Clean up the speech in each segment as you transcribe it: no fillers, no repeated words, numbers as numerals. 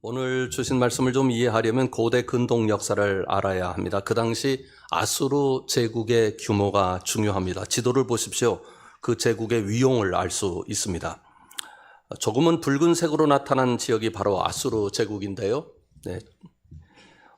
오늘 주신 말씀을 좀 이해하려면 고대 근동 역사를 알아야 합니다. 그 당시 아수르 제국의 규모가 중요합니다. 지도를 보십시오. 그 제국의 위용을 알 수 있습니다. 조금은 붉은색으로 나타난 지역이 바로 아수르 제국인데요. 네.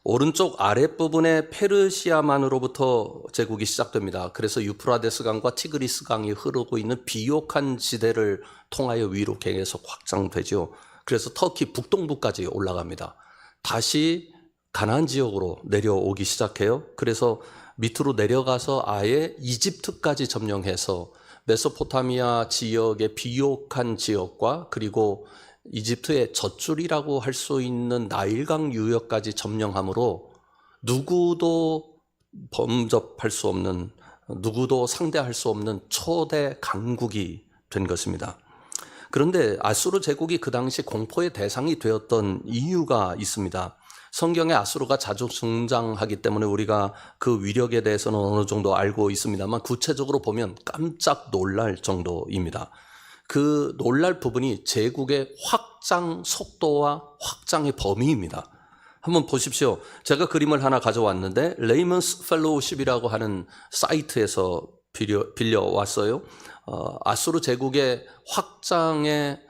오른쪽 아랫부분에 페르시아만으로부터 제국이 시작됩니다. 그래서 유프라데스 강과 티그리스 강이 흐르고 있는 비옥한 지대를 통하여 위로 계속 확장되죠. 그래서 터키 북동부까지 올라갑니다. 다시 가나안 지역으로 내려오기 시작해요. 그래서 밑으로 내려가서 아예 이집트까지 점령해서 메소포타미아 지역의 비옥한 지역과 그리고 이집트의 젖줄이라고 할 수 있는 나일강 유역까지 점령함으로 누구도 범접할 수 없는, 누구도 상대할 수 없는 초대 강국이 된 것입니다. 그런데 아수르 제국이 그 당시 공포의 대상이 되었던 이유가 있습니다. 성경에 아수르가 자주 등장하기 때문에 우리가 그 위력에 대해서는 어느 정도 알고 있습니다만 구체적으로 보면 깜짝 놀랄 정도입니다. 그 놀랄 부분이 제국의 확장 속도와 확장의 범위입니다. 한번 보십시오. 제가 그림을 하나 가져왔는데 레이먼스 펠로우십이라고 하는 사이트에서 빌려왔어요. 아수르 제국의 확장의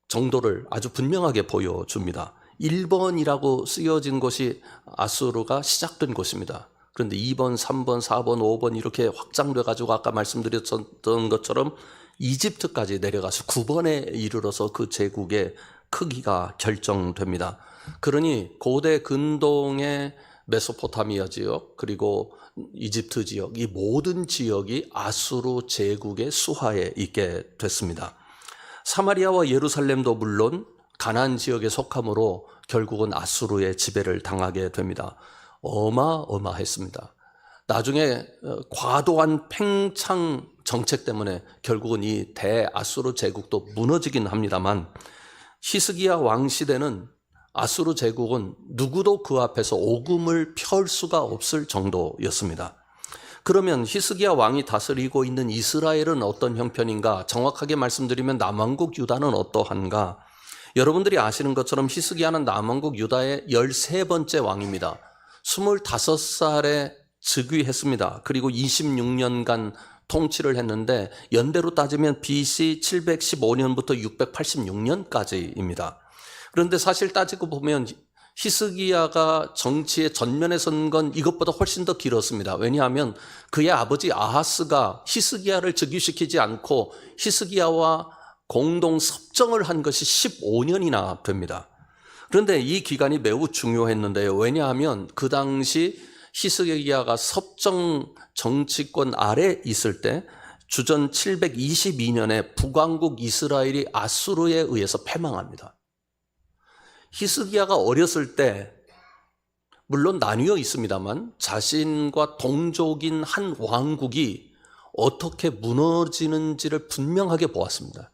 정도를 아주 분명하게 보여줍니다. 1번이라고 쓰여진 곳이 아수르가 시작된 곳입니다. 그런데 2번, 3번, 4번, 5번 이렇게 확장돼 가지고 아까 말씀드렸던 것처럼 이집트까지 내려가서 9번에 이르러서 그 제국의 크기가 결정됩니다. 그러니 고대 근동의 메소포타미아 지역 그리고 이집트 지역, 이 모든 지역이 아수르 제국의 수하에 있게 됐습니다. 사마리아와 예루살렘도 물론 가나안 지역에 속함으로 결국은 아수르의 지배를 당하게 됩니다. 어마어마했습니다. 나중에 과도한 팽창 정책 때문에 결국은 이 대아수르 제국도 무너지긴 합니다만 히스기야 왕 시대는 아수르 제국은 누구도 그 앞에서 오금을 펼 수가 없을 정도였습니다. 그러면 히스기야 왕이 다스리고 있는 이스라엘은 어떤 형편인가? 정확하게 말씀드리면 남왕국 유다는 어떠한가? 여러분들이 아시는 것처럼 히스기야는 남왕국 유다의 13번째 왕입니다. 25살에 즉위했습니다. 그리고 26년간 통치를 했는데 연대로 따지면 BC 715년부터 686년까지입니다. 그런데 사실 따지고 보면 히스기야가 정치의 전면에 선 건 이것보다 훨씬 더 길었습니다. 왜냐하면 그의 아버지 아하스가 히스기야를 즉위시키지 않고 히스기야와 공동 섭정을 한 것이 15년이나 됩니다. 그런데 이 기간이 매우 중요했는데요. 왜냐하면 그 당시 히스기야가 섭정 정치권 아래 있을 때 주전 722년에 북왕국 이스라엘이 아수르에 의해서 패망합니다. 히스기야가 어렸을 때 물론 나뉘어 있습니다만 자신과 동족인 한 왕국이 어떻게 무너지는지를 분명하게 보았습니다.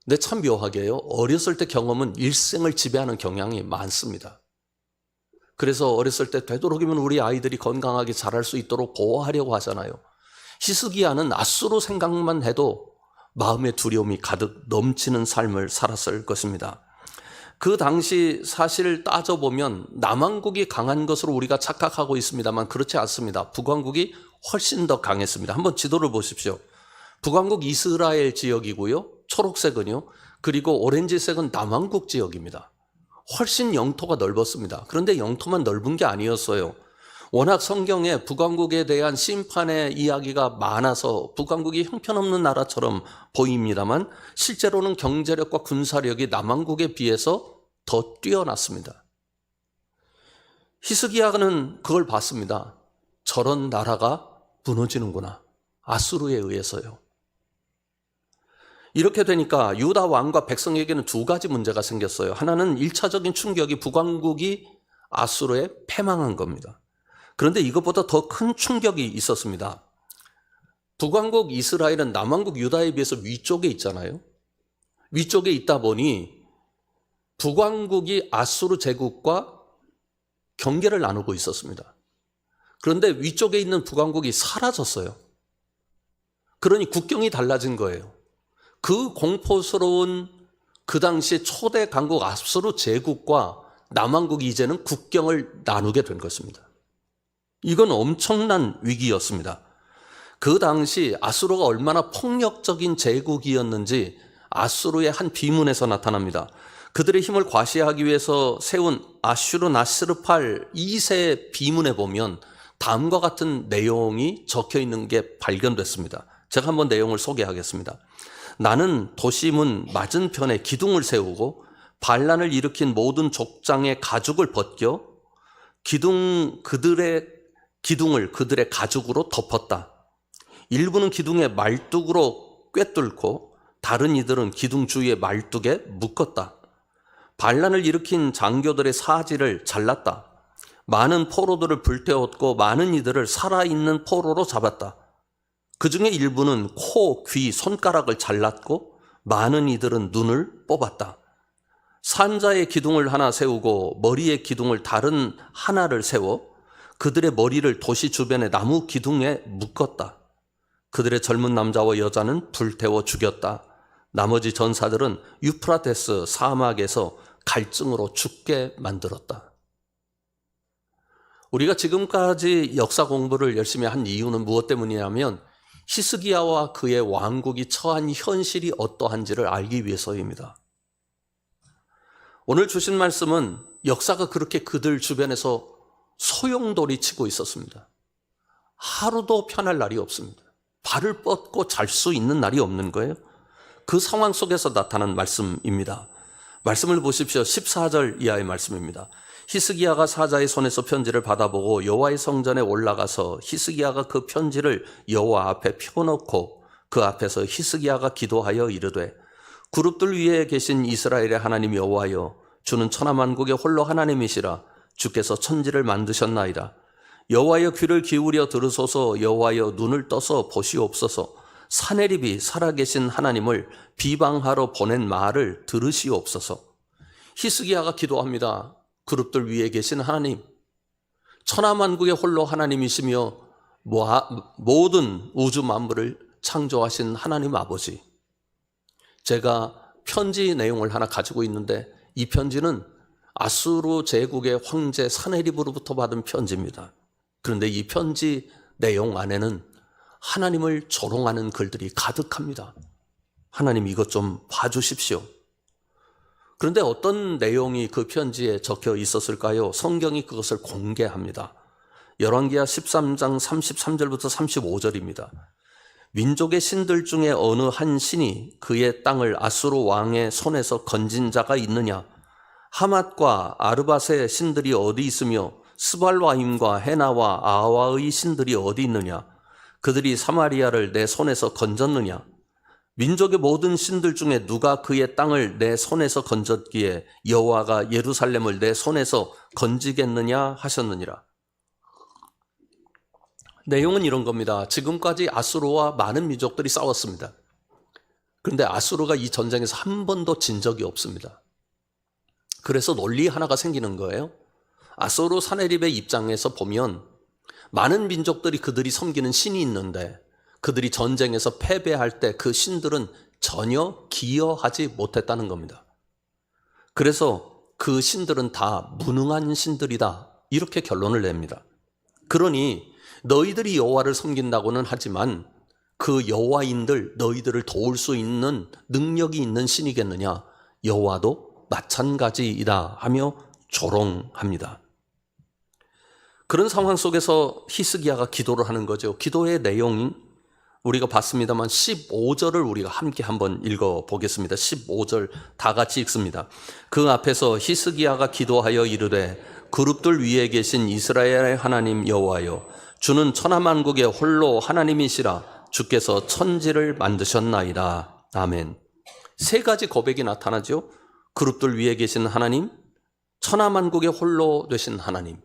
근데 참 묘하게요. 어렸을 때 경험은 일생을 지배하는 경향이 많습니다. 그래서 어렸을 때 되도록이면 우리 아이들이 건강하게 자랄 수 있도록 보호하려고 하잖아요. 히스기야는 아수르 생각만 해도 마음의 두려움이 가득 넘치는 삶을 살았을 것입니다. 그 당시 사실 따져보면 남왕국이 강한 것으로 우리가 착각하고 있습니다만 그렇지 않습니다. 북왕국이 훨씬 더 강했습니다. 한번 지도를 보십시오. 북왕국 이스라엘 지역이고요. 초록색은요. 그리고 오렌지색은 남왕국 지역입니다. 훨씬 영토가 넓었습니다. 그런데 영토만 넓은 게 아니었어요. 워낙 성경에 북왕국에 대한 심판의 이야기가 많아서 북왕국이 형편없는 나라처럼 보입니다만 실제로는 경제력과 군사력이 남왕국에 비해서 더 뛰어났습니다. 히스기야는 그걸 봤습니다. 저런 나라가 무너지는구나. 아수르에 의해서요. 이렇게 되니까 유다 왕과 백성에게는 두 가지 문제가 생겼어요. 하나는 1차적인 충격이 북왕국이 아수르에 패망한 겁니다. 그런데 이것보다 더 큰 충격이 있었습니다. 북왕국 이스라엘은 남왕국 유다에 비해서 위쪽에 있잖아요. 위쪽에 있다 보니 북왕국이 아수르 제국과 경계를 나누고 있었습니다. 그런데 위쪽에 있는 북왕국이 사라졌어요. 그러니 국경이 달라진 거예요. 그 공포스러운 그 당시 초대 강국 아수르 제국과 남왕국이 이제는 국경을 나누게 된 것입니다. 이건 엄청난 위기였습니다. 그 당시 아수르가 얼마나 폭력적인 제국이었는지 아수르의 한 비문에서 나타납니다. 그들의 힘을 과시하기 위해서 세운 아슈르나스르팔 2세 비문에 보면 다음과 같은 내용이 적혀 있는 게 발견됐습니다. 제가 한번 내용을 소개하겠습니다. 나는 도시문 맞은편에 기둥을 세우고 반란을 일으킨 모든 족장의 가죽을 벗겨 그들의 기둥을 그들의 가죽으로 덮었다. 일부는 기둥에 말뚝으로 꿰뚫고 다른 이들은 기둥 주위에 말뚝에 묶었다. 반란을 일으킨 장교들의 사지를 잘랐다. 많은 포로들을 불태웠고 많은 이들을 살아있는 포로로 잡았다. 그 중에 일부는 코, 귀, 손가락을 잘랐고 많은 이들은 눈을 뽑았다. 산자의 기둥을 하나 세우고 머리의 기둥을 다른 하나를 세워 그들의 머리를 도시 주변의 나무 기둥에 묶었다. 그들의 젊은 남자와 여자는 불태워 죽였다. 나머지 전사들은 유프라테스 사막에서 갈증으로 죽게 만들었다. 우리가 지금까지 역사 공부를 열심히 한 이유는 무엇 때문이냐면 히스기야와 그의 왕국이 처한 현실이 어떠한지를 알기 위해서입니다. 오늘 주신 말씀은 역사가 그렇게 그들 주변에서 소용돌이 치고 있었습니다. 하루도 편할 날이 없습니다. 발을 뻗고 잘 수 있는 날이 없는 거예요. 그 상황 속에서 나타난 말씀입니다. 말씀을 보십시오. 14절 이하의 말씀입니다. 히스기야가 사자의 손에서 편지를 받아보고 여호와의 성전에 올라가서 히스기야가 그 편지를 여호와 앞에 펴놓고 그 앞에서 히스기야가 기도하여 이르되 그룹들 위에 계신 이스라엘의 하나님 여호와여 주는 천하만국의 홀로 하나님이시라 주께서 천지를 만드셨나이다. 여호와여 귀를 기울여 들으소서. 여호와여 눈을 떠서 보시옵소서. 사내립이 살아계신 하나님을 비방하러 보낸 말을 들으시옵소서. 히스기야가 기도합니다. 그룹들 위에 계신 하나님, 천하만국의 홀로 하나님이시며 모든 우주 만물을 창조하신 하나님 아버지, 제가 편지 내용을 하나 가지고 있는데 이 편지는 아수르 제국의 황제 사네립으로부터 받은 편지입니다. 그런데 이 편지 내용 안에는 하나님을 조롱하는 글들이 가득합니다. 하나님 이것 좀 봐주십시오. 그런데 어떤 내용이 그 편지에 적혀 있었을까요? 성경이 그것을 공개합니다. 열왕기하 13장 33절부터 35절입니다. 민족의 신들 중에 어느 한 신이 그의 땅을 아수르 왕의 손에서 건진 자가 있느냐? 하맛과 아르밧의 신들이 어디 있으며 스발와임과 헤나와 아와의 신들이 어디 있느냐? 그들이 사마리아를 내 손에서 건졌느냐? 민족의 모든 신들 중에 누가 그의 땅을 내 손에서 건졌기에 여호와가 예루살렘을 내 손에서 건지겠느냐 하셨느니라. 내용은 이런 겁니다. 지금까지 아수르와 많은 민족들이 싸웠습니다. 그런데 아수르가 이 전쟁에서 한 번도 진 적이 없습니다. 그래서 논리 하나가 생기는 거예요. 아수르 사네립의 입장에서 보면 많은 민족들이 그들이 섬기는 신이 있는데 그들이 전쟁에서 패배할 때 그 신들은 전혀 기여하지 못했다는 겁니다. 그래서 그 신들은 다 무능한 신들이다 이렇게 결론을 냅니다. 그러니 너희들이 여호와를 섬긴다고는 하지만 그 여호와인들 너희들을 도울 수 있는 능력이 있는 신이겠느냐? 여호와도 마찬가지이다 하며 조롱합니다. 그런 상황 속에서 히스기야가 기도를 하는 거죠. 기도의 내용이 우리가 봤습니다만 15절을 우리가 함께 한번 읽어보겠습니다. 15절 다 같이 읽습니다. 그 앞에서 히스기야가 기도하여 이르되 그룹들 위에 계신 이스라엘의 하나님 여호와여 주는 천하만국의 홀로 하나님이시라 주께서 천지를 만드셨나이다. 아멘. 세 가지 고백이 나타나죠. 그룹들 위에 계신 하나님, 천하만국의 홀로 되신 하나님,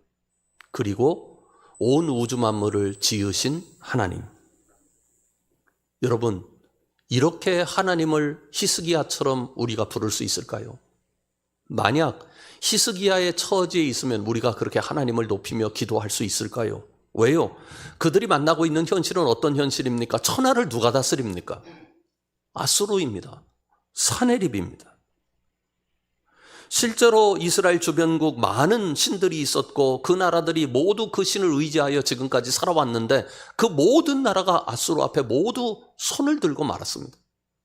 그리고 온 우주 만물을 지으신 하나님. 여러분, 이렇게 하나님을 히스기야처럼 우리가 부를 수 있을까요? 만약 히스기야의 처지에 있으면 우리가 그렇게 하나님을 높이며 기도할 수 있을까요? 왜요? 그들이 만나고 있는 현실은 어떤 현실입니까? 천하를 누가 다스립니까? 아수르입니다. 사네립입니다. 실제로 이스라엘 주변국 많은 신들이 있었고 그 나라들이 모두 그 신을 의지하여 지금까지 살아왔는데 그 모든 나라가 아수르 앞에 모두 손을 들고 말았습니다.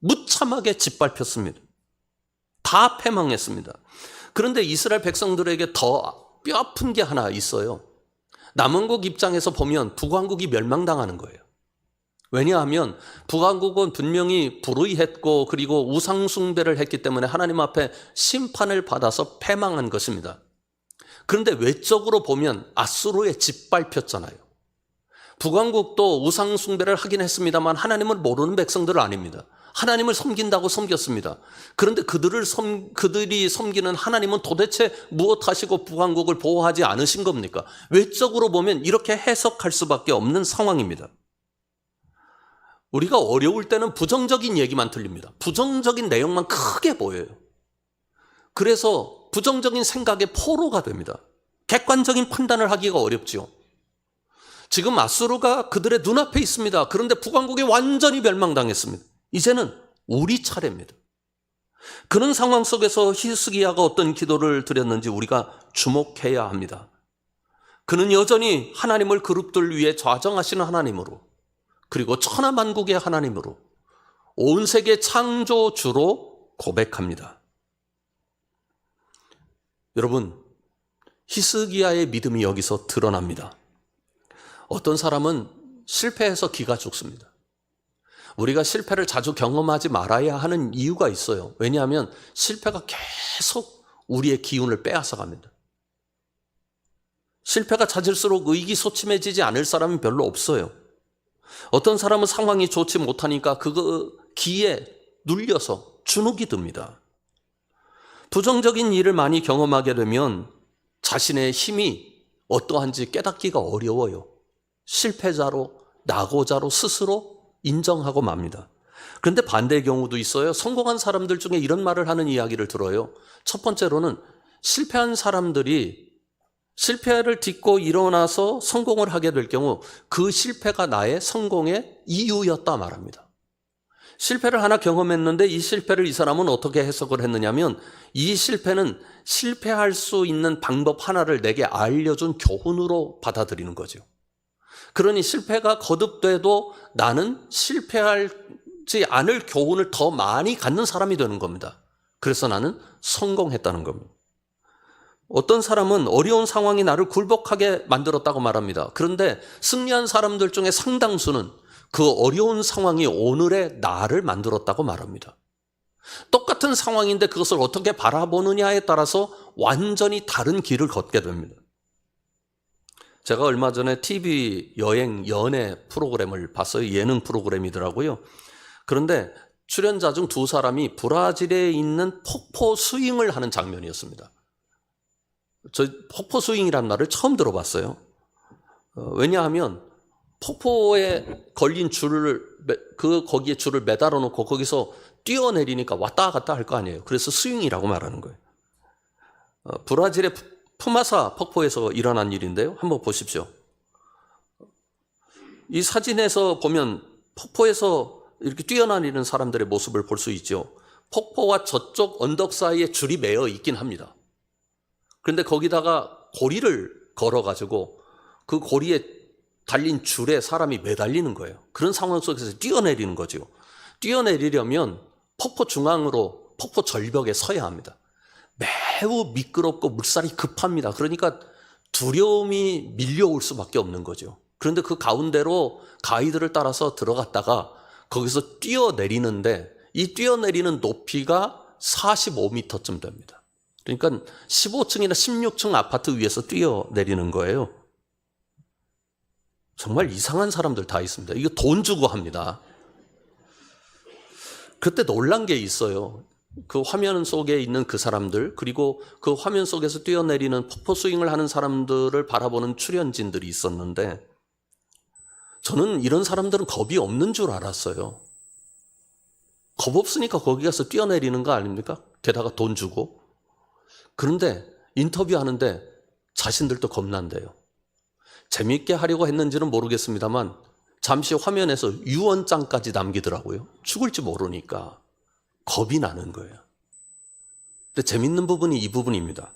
무참하게 짓밟혔습니다. 다 패망했습니다. 그런데 이스라엘 백성들에게 더 뼈아픈 게 하나 있어요. 남왕국 입장에서 보면 북왕국이 멸망당하는 거예요. 왜냐하면 북왕국은 분명히 불의했고 그리고 우상숭배를 했기 때문에 하나님 앞에 심판을 받아서 패망한 것입니다. 그런데 외적으로 보면 아수르에 짓밟혔잖아요. 북왕국도 우상숭배를 하긴 했습니다만 하나님을 모르는 백성들은 아닙니다. 하나님을 섬긴다고 섬겼습니다. 그런데 그들이 섬기는 하나님은 도대체 무엇하시고 북왕국을 보호하지 않으신 겁니까? 외적으로 보면 이렇게 해석할 수밖에 없는 상황입니다. 우리가 어려울 때는 부정적인 얘기만 들립니다. 부정적인 내용만 크게 보여요. 그래서 부정적인 생각의 포로가 됩니다. 객관적인 판단을 하기가 어렵지요. 지금 아수르가 그들의 눈앞에 있습니다. 그런데 북왕국이 완전히 멸망당했습니다. 이제는 우리 차례입니다. 그런 상황 속에서 히스기야가 어떤 기도를 드렸는지 우리가 주목해야 합니다. 그는 여전히 하나님을 그룹들 위해 좌정하시는 하나님으로, 그리고 천하만국의 하나님으로, 온 세계 창조주로 고백합니다. 여러분, 히스기야의 믿음이 여기서 드러납니다. 어떤 사람은 실패해서 기가 죽습니다. 우리가 실패를 자주 경험하지 말아야 하는 이유가 있어요. 왜냐하면 실패가 계속 우리의 기운을 빼앗아 갑니다. 실패가 잦을수록 의기소침해지지 않을 사람은 별로 없어요. 어떤 사람은 상황이 좋지 못하니까 그 기에 눌려서 주눅이 듭니다. 부정적인 일을 많이 경험하게 되면 자신의 힘이 어떠한지 깨닫기가 어려워요. 실패자로, 낙오자로 스스로 인정하고 맙니다. 그런데 반대의 경우도 있어요. 성공한 사람들 중에 이런 말을 하는 이야기를 들어요. 첫 번째로는 실패한 사람들이 실패를 딛고 일어나서 성공을 하게 될 경우 그 실패가 나의 성공의 이유였다 말합니다. 실패를 하나 경험했는데 이 실패를 이 사람은 어떻게 해석을 했느냐면 이 실패는 실패할 수 있는 방법 하나를 내게 알려준 교훈으로 받아들이는 거죠. 그러니 실패가 거듭돼도 나는 실패하지 않을 교훈을 더 많이 갖는 사람이 되는 겁니다. 그래서 나는 성공했다는 겁니다. 어떤 사람은 어려운 상황이 나를 굴복하게 만들었다고 말합니다. 그런데 승리한 사람들 중에 상당수는 그 어려운 상황이 오늘의 나를 만들었다고 말합니다. 똑같은 상황인데 그것을 어떻게 바라보느냐에 따라서 완전히 다른 길을 걷게 됩니다. 제가 얼마 전에 TV 여행 연애 프로그램을 봤어요. 예능 프로그램이더라고요. 그런데 출연자 중 두 사람이 브라질에 있는 폭포 스윙을 하는 장면이었습니다. 저 폭포 스윙이라는 말을 처음 들어봤어요. 왜냐하면 폭포에 걸린 줄을 거기에 줄을 매달아 놓고 거기서 뛰어내리니까 왔다 갔다 할 거 아니에요. 그래서 스윙이라고 말하는 거예요. 브라질의 푸마사 폭포에서 일어난 일인데요. 한번 보십시오. 이 사진에서 보면 폭포에서 이렇게 뛰어내리는 사람들의 모습을 볼 수 있죠. 폭포와 저쪽 언덕 사이에 줄이 매어 있긴 합니다. 그런데 거기다가 고리를 걸어가지고 그 고리에 달린 줄에 사람이 매달리는 거예요. 그런 상황 속에서 뛰어내리는 거죠. 뛰어내리려면 폭포 중앙으로 폭포 절벽에 서야 합니다. 매우 미끄럽고 물살이 급합니다. 그러니까 두려움이 밀려올 수밖에 없는 거죠. 그런데 그 가운데로 가이드를 따라서 들어갔다가 거기서 뛰어내리는데 이 뛰어내리는 높이가 45m쯤 됩니다. 그러니까 15층이나 16층 아파트 위에서 뛰어내리는 거예요. 정말 이상한 사람들 다 있습니다. 이거 돈 주고 합니다. 그때 놀란 게 있어요. 그 화면 속에 있는 그 사람들, 그리고 그 화면 속에서 뛰어내리는 폭포 스윙을 하는 사람들을 바라보는 출연진들이 있었는데 저는 이런 사람들은 겁이 없는 줄 알았어요. 겁 없으니까 거기 가서 뛰어내리는 거 아닙니까? 게다가 돈 주고. 그런데 인터뷰하는데 자신들도 겁난대요. 재미있게 하려고 했는지는 모르겠습니다만 잠시 화면에서 유언장까지 남기더라고요. 죽을지 모르니까 겁이 나는 거예요. 근데 재밌는 부분이 이 부분입니다.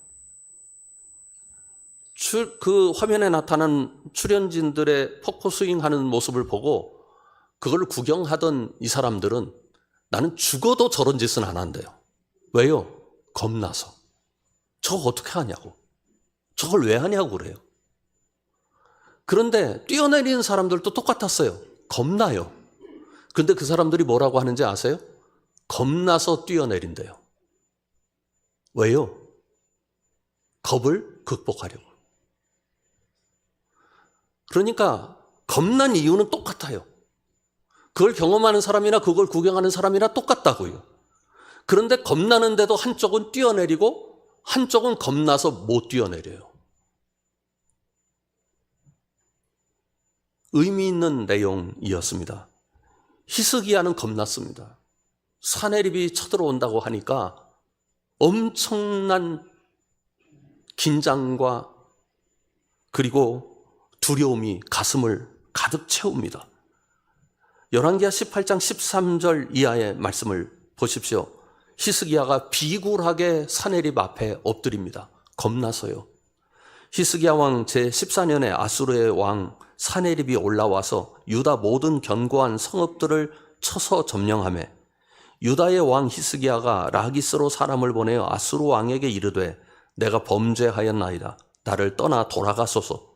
그 화면에 나타난 출연진들의 폭포 스윙하는 모습을 보고 그걸 구경하던 이 사람들은 나는 죽어도 저런 짓은 안 한대요. 왜요? 겁나서. 저거 어떻게 하냐고. 저걸 왜 하냐고 그래요. 그런데 뛰어내리는 사람들도 똑같았어요. 겁나요. 근데 그 사람들이 뭐라고 하는지 아세요? 겁나서 뛰어내린대요. 왜요? 겁을 극복하려고. 그러니까 겁난 이유는 똑같아요. 그걸 경험하는 사람이나 그걸 구경하는 사람이나 똑같다고요. 그런데 겁나는데도 한쪽은 뛰어내리고 한쪽은 겁나서 못 뛰어내려요. 의미 있는 내용이었습니다. 히스기야는 겁났습니다. 사내립이 쳐들어온다고 하니까 엄청난 긴장과 그리고 두려움이 가슴을 가득 채웁니다. 열왕기하 18장 13절 이하의 말씀을 보십시오. 히스기야가 비굴하게 사내립 앞에 엎드립니다. 겁나서요. 히스기야 왕 제14년에 아수르의 왕 사내립이 올라와서 유다 모든 견고한 성읍들을 쳐서 점령하며 유다의 왕 히스기야가 라기스로 사람을 보내어 아수르 왕에게 이르되 내가 범죄하였나이다. 나를 떠나 돌아가소서.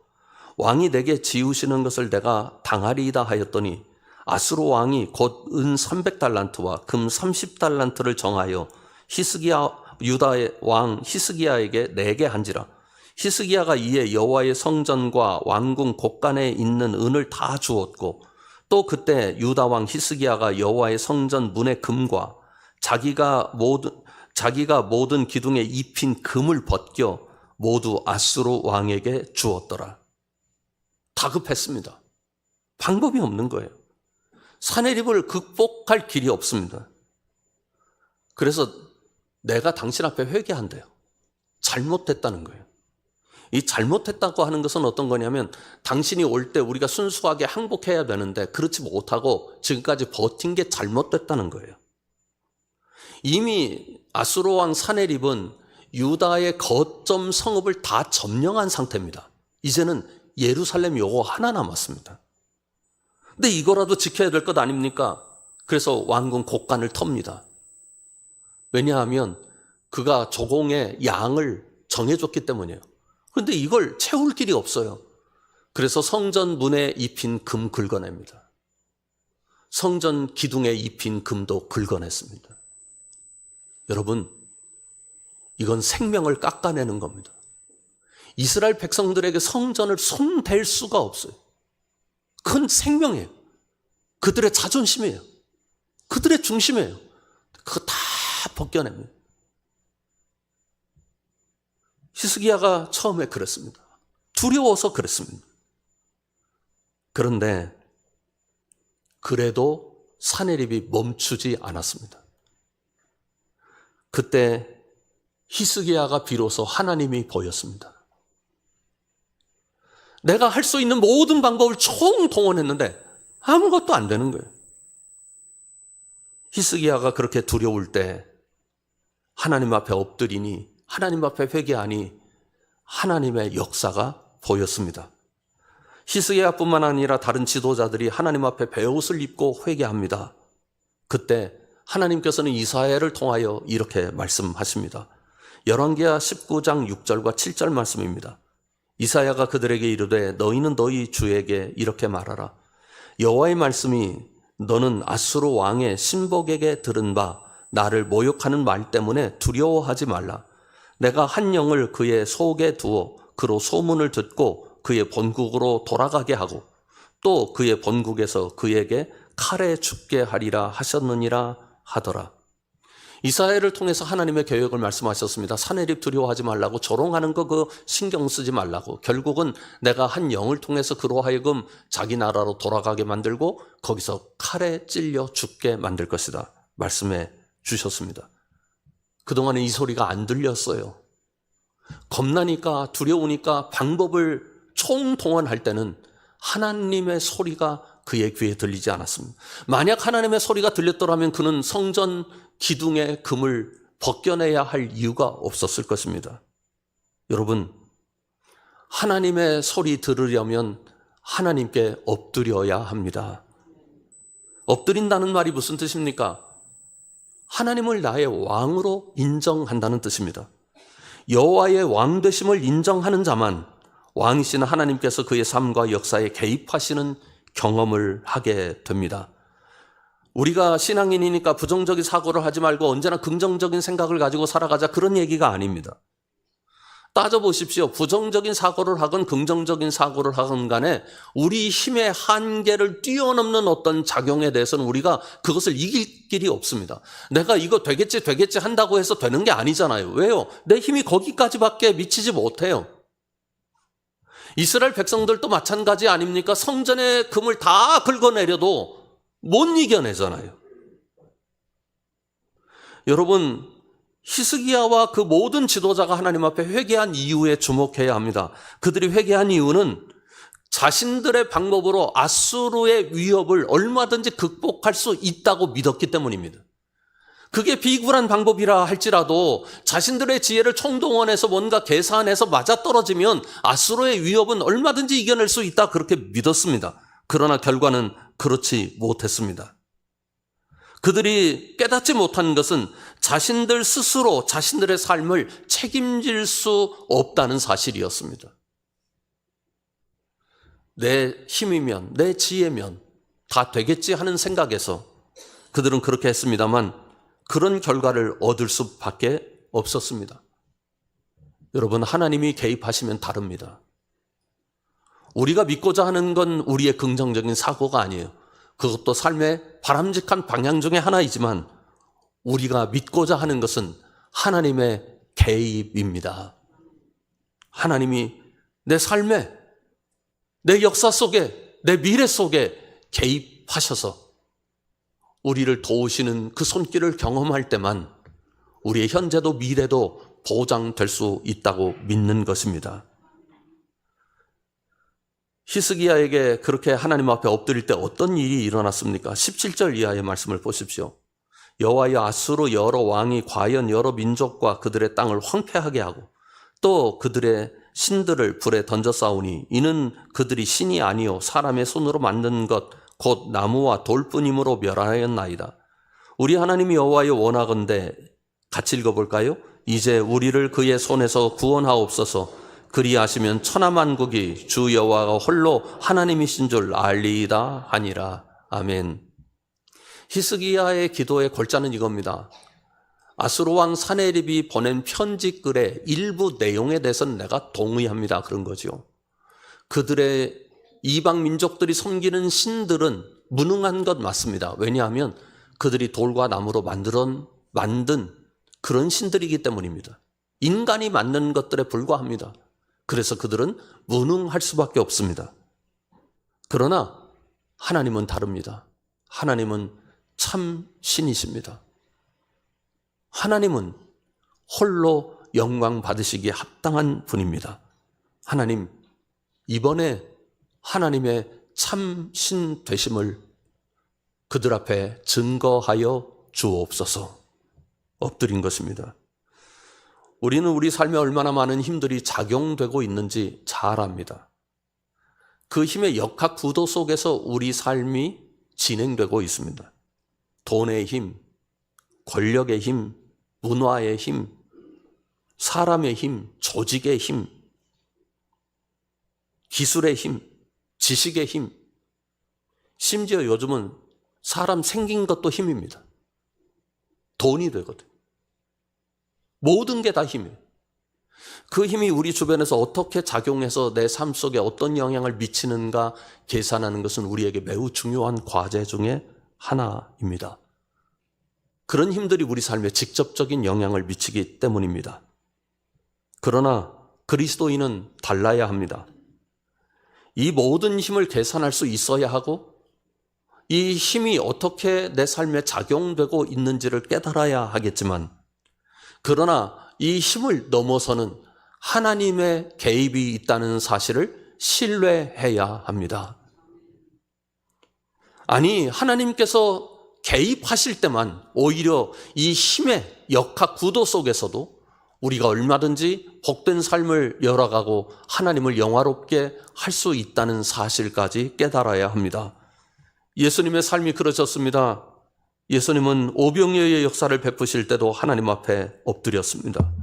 왕이 내게 지우시는 것을 내가 당하리이다 하였더니 아수르 왕이 곧 은 300달란트와 금 30달란트를 정하여 유다의 왕 히스기야에게 내게 한지라. 히스기야가 이에 여호와의 성전과 왕궁 곳간에 있는 은을 다 주었고 또 그때 유다 왕 히스기야가 여호와의 성전 문의 금과 자기가 모든 기둥에 입힌 금을 벗겨 모두 아수르 왕에게 주었더라. 다급했습니다. 방법이 없는 거예요. 사내립을 극복할 길이 없습니다. 그래서 내가 당신 앞에 회개한대요. 잘못됐다는 거예요. 이 잘못했다고 하는 것은 어떤 거냐면 당신이 올 때 우리가 순수하게 항복해야 되는데 그렇지 못하고 지금까지 버틴 게 잘못됐다는 거예요. 이미 아수르 왕 사내립은 유다의 거점 성읍을 다 점령한 상태입니다. 이제는 예루살렘 요거 하나 남았습니다. 근데 이거라도 지켜야 될 것 아닙니까? 그래서 왕궁 곳간을 텁니다. 왜냐하면 그가 조공의 양을 정해줬기 때문이에요. 그런데 이걸 채울 길이 없어요. 그래서 성전 문에 입힌 금 긁어냅니다. 성전 기둥에 입힌 금도 긁어냈습니다. 여러분, 이건 생명을 깎아내는 겁니다. 이스라엘 백성들에게 성전을 손댈 수가 없어요. 그건 생명이에요. 그들의 자존심이에요. 그들의 중심이에요. 그거 다 벗겨냅니다. 히스기야가 처음에 그랬습니다. 두려워서 그랬습니다. 그런데 그래도 사내립이 멈추지 않았습니다. 그때 히스기야가 비로소 하나님이 보였습니다. 내가 할 수 있는 모든 방법을 총동원했는데 아무것도 안 되는 거예요. 히스기야가 그렇게 두려울 때 하나님 앞에 엎드리니 하나님 앞에 회개하니 하나님의 역사가 보였습니다. 히스기야뿐만 아니라 다른 지도자들이 하나님 앞에 베옷을 입고 회개합니다. 그때 하나님께서는 이사야를 통하여 이렇게 말씀하십니다. 열왕기하 19장 6절과 7절 말씀입니다. 이사야가 그들에게 이르되 너희는 너희 주에게 이렇게 말하라. 여호와의 말씀이 너는 아수르 왕의 신복에게 들은 바 나를 모욕하는 말 때문에 두려워하지 말라. 내가 한 영을 그의 속에 두어 그로 소문을 듣고 그의 본국으로 돌아가게 하고 또 그의 본국에서 그에게 칼에 죽게 하리라 하셨느니라 하더라. 이사야를 통해서 하나님의 계획을 말씀하셨습니다. 사내립 두려워하지 말라고, 조롱하는 거 그 신경 쓰지 말라고. 결국은 내가 한 영을 통해서 그로 하여금 자기 나라로 돌아가게 만들고 거기서 칼에 찔려 죽게 만들 것이다 말씀해 주셨습니다. 그동안에 이 소리가 안 들렸어요. 겁나니까, 두려우니까 방법을 총동원할 때는 하나님의 소리가 그의 귀에 들리지 않았습니다. 만약 하나님의 소리가 들렸더라면 그는 성전 기둥에 금을 벗겨내야 할 이유가 없었을 것입니다. 여러분, 하나님의 소리 들으려면 하나님께 엎드려야 합니다. 엎드린다는 말이 무슨 뜻입니까? 하나님을 나의 왕으로 인정한다는 뜻입니다. 여호와의 왕 되심을 인정하는 자만 왕이신 하나님께서 그의 삶과 역사에 개입하시는 경험을 하게 됩니다. 우리가 신앙인이니까 부정적인 사고를 하지 말고 언제나 긍정적인 생각을 가지고 살아가자, 그런 얘기가 아닙니다. 따져보십시오. 부정적인 사고를 하건 긍정적인 사고를 하건 간에 우리 힘의 한계를 뛰어넘는 어떤 작용에 대해서는 우리가 그것을 이길 길이 없습니다. 내가 이거 되겠지 한다고 해서 되는 게 아니잖아요. 왜요? 내 힘이 거기까지밖에 미치지 못해요. 이스라엘 백성들도 마찬가지 아닙니까? 성전의 금을 다 긁어내려도 못 이겨내잖아요. 여러분, 히스기야와 그 모든 지도자가 하나님 앞에 회개한 이유에 주목해야 합니다. 그들이 회개한 이유는 자신들의 방법으로 아수르의 위협을 얼마든지 극복할 수 있다고 믿었기 때문입니다. 그게 비굴한 방법이라 할지라도 자신들의 지혜를 총동원해서 뭔가 계산해서 맞아떨어지면 아수르의 위협은 얼마든지 이겨낼 수 있다, 그렇게 믿었습니다. 그러나 결과는 그렇지 못했습니다. 그들이 깨닫지 못한 것은 자신들 스스로 자신들의 삶을 책임질 수 없다는 사실이었습니다. 내 힘이면, 내 지혜면 다 되겠지 하는 생각에서 그들은 그렇게 했습니다만 그런 결과를 얻을 수밖에 없었습니다. 여러분, 하나님이 개입하시면 다릅니다. 우리가 믿고자 하는 건 우리의 긍정적인 사고가 아니에요. 그것도 삶의 바람직한 방향 중에 하나이지만 우리가 믿고자 하는 것은 하나님의 개입입니다. 하나님이 내 삶에, 내 역사 속에, 내 미래 속에 개입하셔서 우리를 도우시는 그 손길을 경험할 때만 우리의 현재도 미래도 보장될 수 있다고 믿는 것입니다. 히스기야에게 그렇게 하나님 앞에 엎드릴 때 어떤 일이 일어났습니까? 17절 이하의 말씀을 보십시오. 여호와여, 아수르 여러 왕이 과연 여러 민족과 그들의 땅을 황폐하게 하고 또 그들의 신들을 불에 던져 싸우니 이는 그들이 신이 아니요 사람의 손으로 만든 것 곧 나무와 돌뿐이므로 멸하였나이다. 우리 하나님 여호와여, 원하건대 같이 읽어볼까요? 이제 우리를 그의 손에서 구원하옵소서. 그리하시면 천하만국이 주 여호와가 홀로 하나님이신 줄 알리이다 하니라. 아멘. 히스기야의 기도의 골자는 이겁니다. 아수르 왕 사네립이 보낸 편지글의 일부 내용에 대해서는 내가 동의합니다, 그런 거죠. 그들의 이방 민족들이 섬기는 신들은 무능한 것 맞습니다. 왜냐하면 그들이 돌과 나무로 만든 그런 신들이기 때문입니다. 인간이 만든 것들에 불과합니다. 그래서 그들은 무능할 수밖에 없습니다. 그러나 하나님은 다릅니다. 하나님은 참 신이십니다. 하나님은 홀로 영광 받으시기에 합당한 분입니다. 하나님, 이번에 하나님의 참 신 되심을 그들 앞에 증거하여 주옵소서. 엎드린 것입니다. 우리는 우리 삶에 얼마나 많은 힘들이 작용되고 있는지 잘 압니다. 그 힘의 역학 구도 속에서 우리 삶이 진행되고 있습니다. 돈의 힘, 권력의 힘, 문화의 힘, 사람의 힘, 조직의 힘, 기술의 힘, 지식의 힘, 심지어 요즘은 사람 생긴 것도 힘입니다. 돈이 되거든. 모든 게 다 힘이에요. 그 힘이 우리 주변에서 어떻게 작용해서 내 삶 속에 어떤 영향을 미치는가 계산하는 것은 우리에게 매우 중요한 과제 중에 하나입니다. 그런 힘들이 우리 삶에 직접적인 영향을 미치기 때문입니다. 그러나 그리스도인은 달라야 합니다. 이 모든 힘을 계산할 수 있어야 하고 이 힘이 어떻게 내 삶에 작용되고 있는지를 깨달아야 하겠지만, 그러나 이 힘을 넘어서는 하나님의 개입이 있다는 사실을 신뢰해야 합니다. 아니, 하나님께서 개입하실 때만 오히려 이 힘의 역학 구도 속에서도 우리가 얼마든지 복된 삶을 열어가고 하나님을 영화롭게 할 수 있다는 사실까지 깨달아야 합니다. 예수님의 삶이 그러셨습니다. 예수님은 오병이어의 역사를 베푸실 때도 하나님 앞에 엎드렸습니다.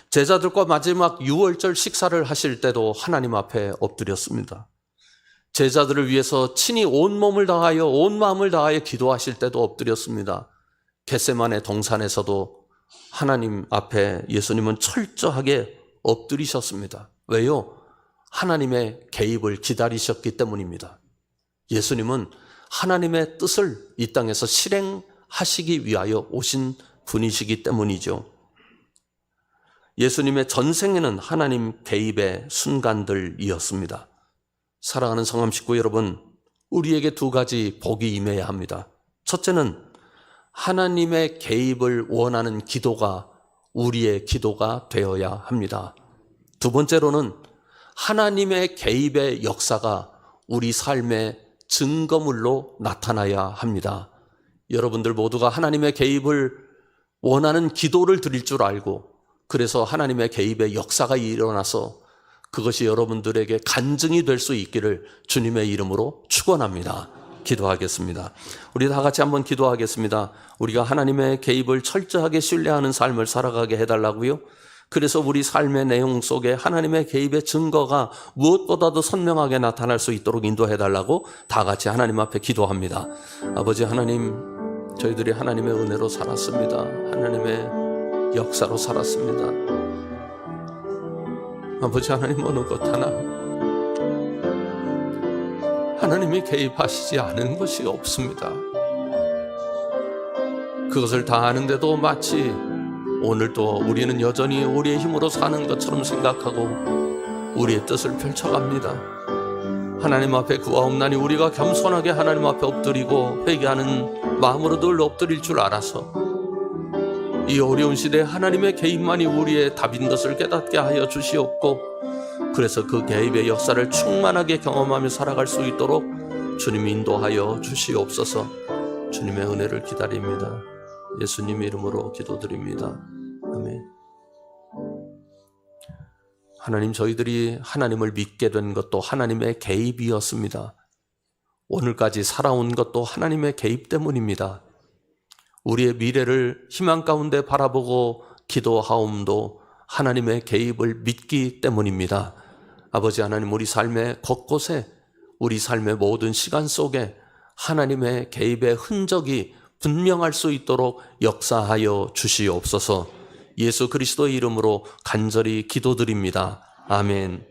제자들과 마지막 유월절 식사를 하실 때도 하나님 앞에 엎드렸습니다. 제자들을 위해서 친히 온 몸을 다하여 온 마음을 다하여 기도하실 때도 엎드렸습니다. 겟세마네 동산에서도 하나님 앞에 예수님은 철저하게 엎드리셨습니다. 왜요? 하나님의 개입을 기다리셨기 때문입니다. 예수님은 하나님의 뜻을 이 땅에서 실행하시기 위하여 오신 분이시기 때문이죠. 예수님의 전생에는 하나님 개입의 순간들이었습니다. 사랑하는 성함 식구 여러분, 우리에게 두 가지 복이 임해야 합니다. 첫째는 하나님의 개입을 원하는 기도가 우리의 기도가 되어야 합니다. 두 번째로는 하나님의 개입의 역사가 우리 삶의 증거물로 나타나야 합니다. 여러분들 모두가 하나님의 개입을 원하는 기도를 드릴 줄 알고 그래서 하나님의 개입의 역사가 일어나서 그것이 여러분들에게 간증이 될 수 있기를 주님의 이름으로 축원합니다. 기도하겠습니다. 우리 다 같이 한번 기도하겠습니다. 우리가 하나님의 개입을 철저하게 신뢰하는 삶을 살아가게 해달라고요. 그래서 우리 삶의 내용 속에 하나님의 개입의 증거가 무엇보다도 선명하게 나타날 수 있도록 인도해달라고 다 같이 하나님 앞에 기도합니다. 아버지 하나님, 저희들이 하나님의 은혜로 살았습니다. 하나님의 역사로 살았습니다. 아버지 하나님, 어느 것 하나 하나님이 개입하시지 않은 것이 없습니다. 그것을 다 아는데도 마치 오늘도 우리는 여전히 우리의 힘으로 사는 것처럼 생각하고 우리의 뜻을 펼쳐갑니다. 하나님 앞에 구하옵나니 우리가 겸손하게 하나님 앞에 엎드리고 회개하는 마음으로 늘 엎드릴 줄 알아서 이 어려운 시대에 하나님의 개입만이 우리의 답인 것을 깨닫게 하여 주시옵고, 그래서 그 개입의 역사를 충만하게 경험하며 살아갈 수 있도록 주님 인도하여 주시옵소서. 주님의 은혜를 기다립니다. 예수님 이름으로 기도드립니다. 아멘. 하나님, 저희들이 하나님을 믿게 된 것도 하나님의 개입이었습니다. 오늘까지 살아온 것도 하나님의 개입 때문입니다. 우리의 미래를 희망 가운데 바라보고 기도하옴도 하나님의 개입을 믿기 때문입니다. 아버지 하나님, 우리 삶의 곳곳에, 우리 삶의 모든 시간 속에 하나님의 개입의 흔적이 분명할 수 있도록 역사하여 주시옵소서. 예수 그리스도의 이름으로 간절히 기도드립니다. 아멘.